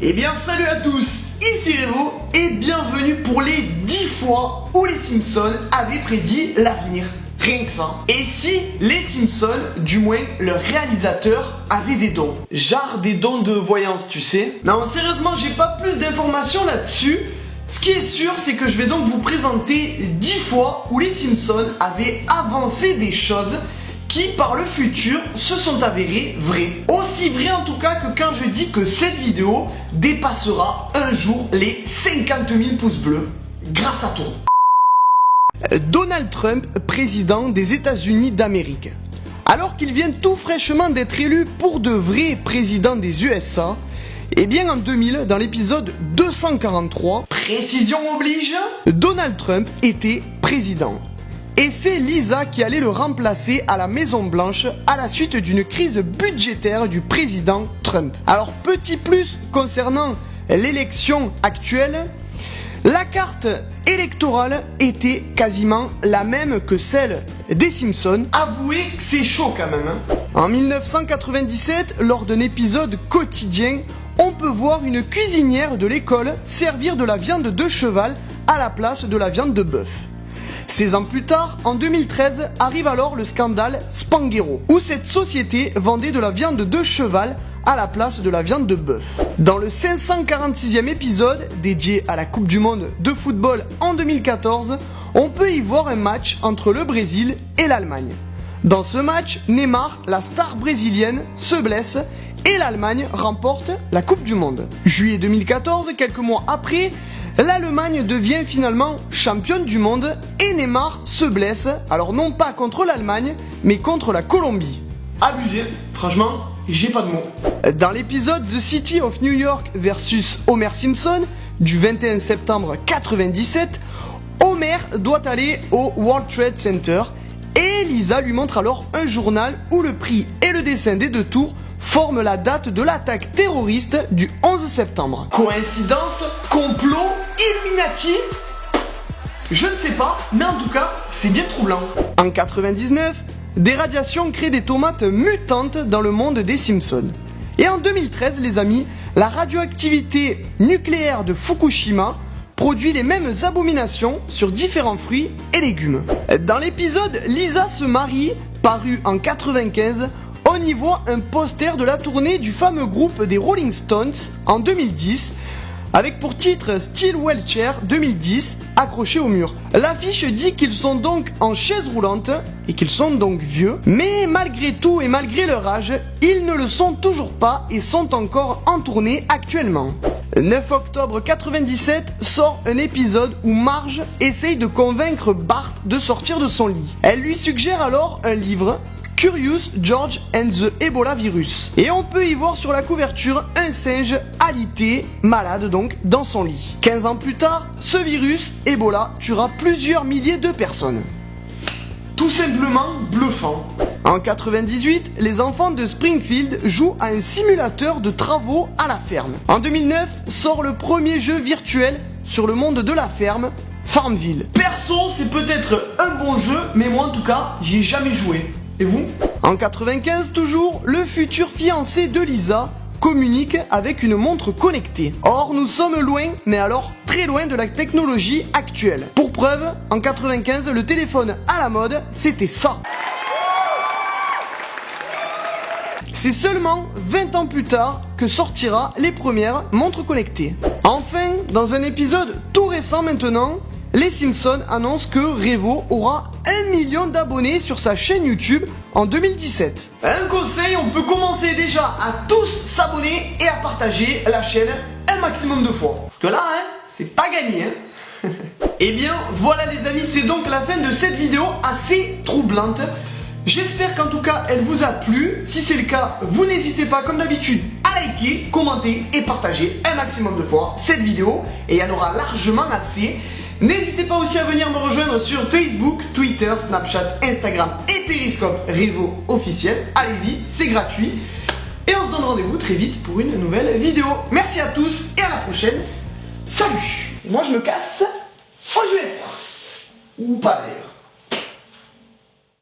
Eh bien salut à tous, ici Revo et bienvenue pour les 10 fois où les Simpsons avaient prédit l'avenir. Rien que ça. Et si les Simpsons, du moins leur réalisateur, avaient des dons. Genre des dons de voyance, tu sais. Non, sérieusement, j'ai pas plus d'informations là-dessus. Ce qui est sûr, c'est que je vais donc vous présenter 10 fois où les Simpsons avaient avancé des choses qui, par le futur, se sont avérées vraies. Aussi vraies en tout cas que quand je dis que cette vidéo dépassera un jour les 50 000 pouces bleus. Grâce à toi. Donald Trump, président des États-Unis d'Amérique. Alors qu'il vient tout fraîchement d'être élu pour de vrai président des USA, eh bien en 2000, dans l'épisode 243, précision oblige, Donald Trump était président. Et c'est Lisa qui allait le remplacer à la Maison Blanche à la suite d'une crise budgétaire du président Trump. Alors petit plus concernant l'élection actuelle, la carte électorale était quasiment la même que celle des Simpsons. Avouez que c'est chaud quand même. En 1997, lors d'un épisode quotidien, on peut voir une cuisinière de l'école servir de la viande de cheval à la place de la viande de bœuf. 16 ans plus tard, en 2013, arrive alors le scandale Spanghero, où cette société vendait de la viande de cheval à la place de la viande de bœuf. Dans le 546e épisode, dédié à la Coupe du Monde de football en 2014, on peut y voir un match entre le Brésil et l'Allemagne. Dans ce match, Neymar, la star brésilienne, se blesse et l'Allemagne remporte la Coupe du Monde. Juillet 2014, quelques mois après, l'Allemagne devient finalement championne du monde et Neymar se blesse, alors non pas contre l'Allemagne, mais contre la Colombie. Abusé, franchement, j'ai pas de mots. Dans l'épisode The City of New York versus Homer Simpson du 21 septembre 97, Homer doit aller au World Trade Center et Lisa lui montre alors un journal où le prix et le dessin des deux tours forment la date de l'attaque terroriste du 11 septembre. Coïncidence? Complot? Illuminati? Je ne sais pas, mais en tout cas, c'est bien troublant. En 99, des radiations créent des tomates mutantes dans le monde des Simpsons. Et en 2013, les amis, la radioactivité nucléaire de Fukushima produit les mêmes abominations sur différents fruits et légumes. Dans l'épisode Lisa se marie, paru en 95, on y voit un poster de la tournée du fameux groupe des Rolling Stones en 2010, avec pour titre Still Wheelchair 2010 accroché au mur. L'affiche dit qu'ils sont donc en chaise roulante et qu'ils sont donc vieux, mais malgré tout et malgré leur âge, ils ne le sont toujours pas et sont encore en tournée actuellement. 9 octobre 97 sort un épisode où Marge essaye de convaincre Bart de sortir de son lit. Elle lui suggère alors un livre, Curious George and the Ebola Virus. Et on peut y voir sur la couverture un singe alité, malade donc, dans son lit. 15 ans plus tard, ce virus, Ebola, tuera plusieurs milliers de personnes. Tout simplement bluffant. En 98, les enfants de Springfield jouent à un simulateur de travaux à la ferme. En 2009, sort le premier jeu virtuel sur le monde de la ferme, Farmville. Perso, c'est peut-être un bon jeu, mais moi en tout cas, j'y ai jamais joué. Et vous? En 95 toujours, le futur fiancé de Lisa communique avec une montre connectée. Or, nous sommes loin, mais alors très loin de la technologie actuelle. Pour preuve, en 95, le téléphone à la mode, c'était ça. C'est seulement 20 ans plus tard que sortira les premières montres connectées. Enfin, dans un épisode tout récent maintenant, les Simpsons annoncent que Revo aura 1 million d'abonnés sur sa chaîne YouTube en 2017. Un conseil, on peut commencer déjà à tous s'abonner et à partager la chaîne un maximum de fois. Parce que là, c'est pas gagné. Et bien, voilà les amis, c'est donc la fin de cette vidéo assez troublante. J'espère qu'en tout cas, elle vous a plu. Si c'est le cas, vous n'hésitez pas, comme d'habitude, à liker, commenter et partager un maximum de fois cette vidéo. Et il y en aura largement assez. N'hésitez pas aussi à venir me rejoindre sur Facebook, Twitter, Snapchat, Instagram et Periscope Revo officiel. Allez-y, c'est gratuit. Et on se donne rendez-vous très vite pour une nouvelle vidéo. Merci à tous et à la prochaine. Salut! Et moi je me casse aux USA. Ou pas d'ailleurs.